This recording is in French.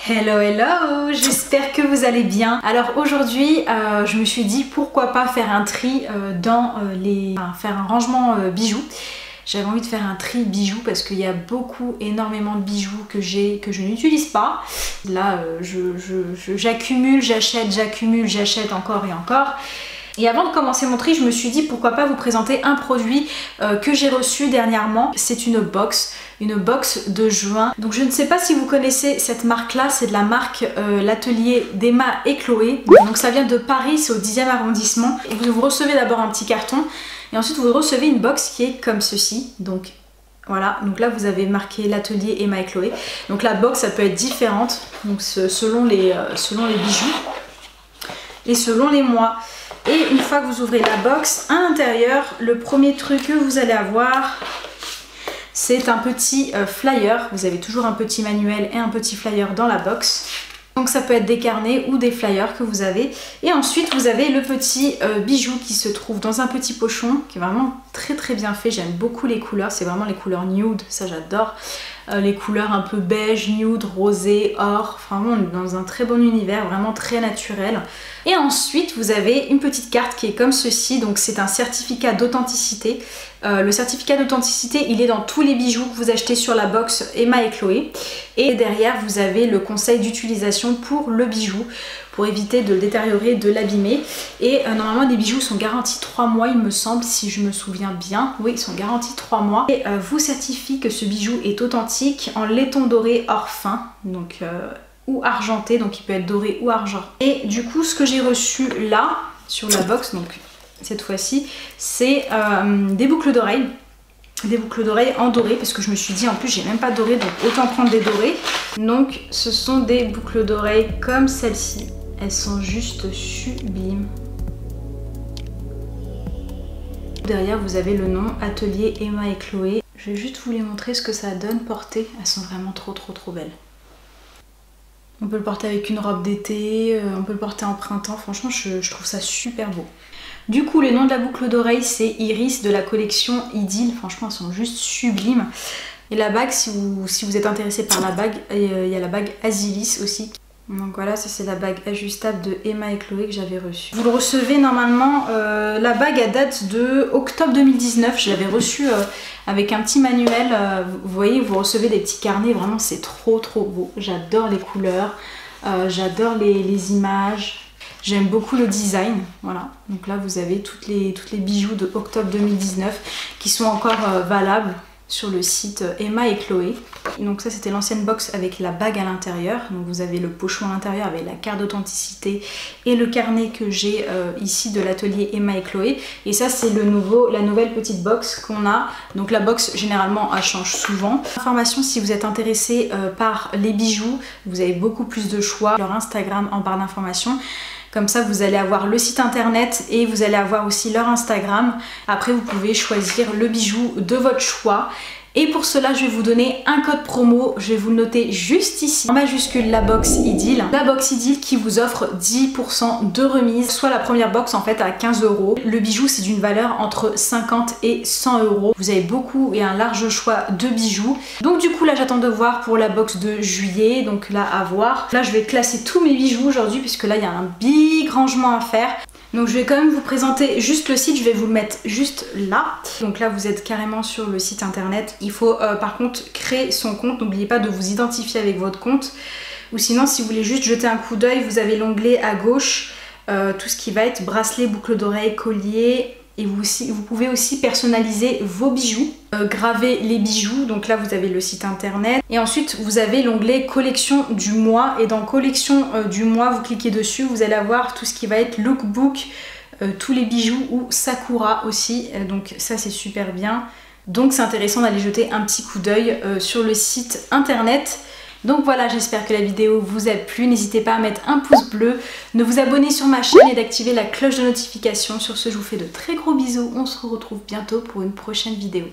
Hello hello, j'espère que vous allez bien. Alors aujourd'hui je me suis dit pourquoi pas faire un tri faire un rangement bijoux. J'avais envie de faire un tri bijoux parce qu'il y a énormément de bijoux que je n'utilise pas. Là j'accumule, j'achète encore et encore. Et avant de commencer mon tri, je me suis dit pourquoi pas vous présenter un produit que j'ai reçu dernièrement. C'est une box de juin. Donc je ne sais pas si vous connaissez cette marque là, c'est de la marque l'atelier d'Emma et Chloé. Donc ça vient de Paris, c'est au 10e arrondissement. Et vous recevez d'abord un petit carton et ensuite vous recevez une box qui est comme ceci. Donc voilà, donc là vous avez marqué l'atelier Emma et Chloé. Donc la box ça peut être différente donc selon les bijoux et selon les mois. Et une fois que vous ouvrez la box, à l'intérieur, le premier truc que vous allez avoir, c'est un petit flyer. Vous avez toujours un petit manuel et un petit flyer dans la box. Donc ça peut être des carnets ou des flyers que vous avez. Et ensuite, vous avez le petit bijou qui se trouve dans un petit pochon, qui est vraiment très bien fait. J'aime beaucoup les couleurs, c'est vraiment les couleurs nude, ça j'adore. Les couleurs un peu beige, nude, rosé, or, vraiment on est dans un très bon univers, vraiment très naturel. Et ensuite vous avez une petite carte qui est comme ceci, donc c'est un certificat d'authenticité. Le certificat d'authenticité il est dans tous les bijoux que vous achetez sur la box Emma et Chloé. Et derrière vous avez le conseil d'utilisation pour le bijou, pour éviter de le détériorer, de l'abîmer. Et normalement les bijoux sont garantis 3 mois il me semble, si je me souviens bien. Oui, ils sont garantis 3 mois. Et vous certifie que ce bijou est authentique en laiton doré or fin, donc ou argenté, donc il peut être doré ou argent. Et du coup ce que j'ai reçu là sur la box, donc cette fois-ci, c'est des boucles d'oreilles. Des boucles d'oreilles en doré parce que je me suis dit en plus j'ai même pas doré donc autant prendre des dorés. Donc ce sont des boucles d'oreilles comme celle-ci. Elles sont juste sublimes. Derrière vous avez le nom Atelier Emma et Chloé. Je vais juste vous les montrer ce que ça donne portées. Elles sont vraiment trop belles. On peut le porter avec une robe d'été, on peut le porter en printemps. Franchement je trouve ça super beau. Du coup le nom de la boucle d'oreille c'est Iris de la collection Idylle. Franchement elles sont juste sublimes. Et la bague, si vous êtes intéressé par la bague, il y a la bague Asilis aussi. Donc voilà, ça c'est la bague ajustable de Emma et Chloé que j'avais reçue. Vous le recevez normalement, la bague à date de octobre 2019. Je l'avais reçue avec un petit manuel. Vous voyez, vous recevez des petits carnets. Vraiment c'est trop beau. J'adore les couleurs, j'adore les images. J'aime beaucoup le design, voilà. Donc là vous avez toutes les bijoux de octobre 2019 qui sont encore valables sur le site Emma et Chloé. Donc ça c'était l'ancienne box avec la bague à l'intérieur. Donc vous avez le pochon à l'intérieur avec la carte d'authenticité et le carnet que j'ai ici de l'atelier Emma et Chloé. Et ça c'est la nouvelle petite box qu'on a. Donc la box généralement elle change souvent. Information, si vous êtes intéressé par les bijoux, vous avez beaucoup plus de choix. Leur Instagram en barre d'informations. Comme ça vous allez avoir le site internet et vous allez avoir aussi leur Instagram. Après vous pouvez choisir le bijou de votre choix. Et pour cela je vais vous donner un code promo, je vais vous le noter juste ici en majuscule, la box Idylle. La box Idylle qui vous offre 10% de remise, soit la première box en fait à 15 €. Le bijou c'est d'une valeur entre 50 et 100 €. Vous avez beaucoup et un large choix de bijoux. Donc du coup là j'attends de voir pour la box de juillet, donc là à voir. Là je vais classer tous mes bijoux aujourd'hui puisque là il y a un big rangement à faire. Donc je vais quand même vous présenter juste le site, je vais vous le mettre juste là. Donc là vous êtes carrément sur le site internet. Il faut par contre créer son compte, n'oubliez pas de vous identifier avec votre compte. Ou sinon si vous voulez juste jeter un coup d'œil, vous avez l'onglet à gauche, tout ce qui va être bracelet, boucle d'oreille, collier. Et vous pouvez aussi personnaliser vos bijoux, graver les bijoux. Donc là vous avez le site internet. Et ensuite vous avez l'onglet collection du mois. Et dans collection du mois, vous cliquez dessus, vous allez avoir tout ce qui va être lookbook, tous les bijoux ou sakura aussi. Donc ça c'est super bien. Donc c'est intéressant d'aller jeter un petit coup d'œil sur le site internet. Donc voilà, j'espère que la vidéo vous a plu. N'hésitez pas à mettre un pouce bleu, de vous abonner sur ma chaîne et d'activer la cloche de notification. Sur ce, je vous fais de très gros bisous. On se retrouve bientôt pour une prochaine vidéo.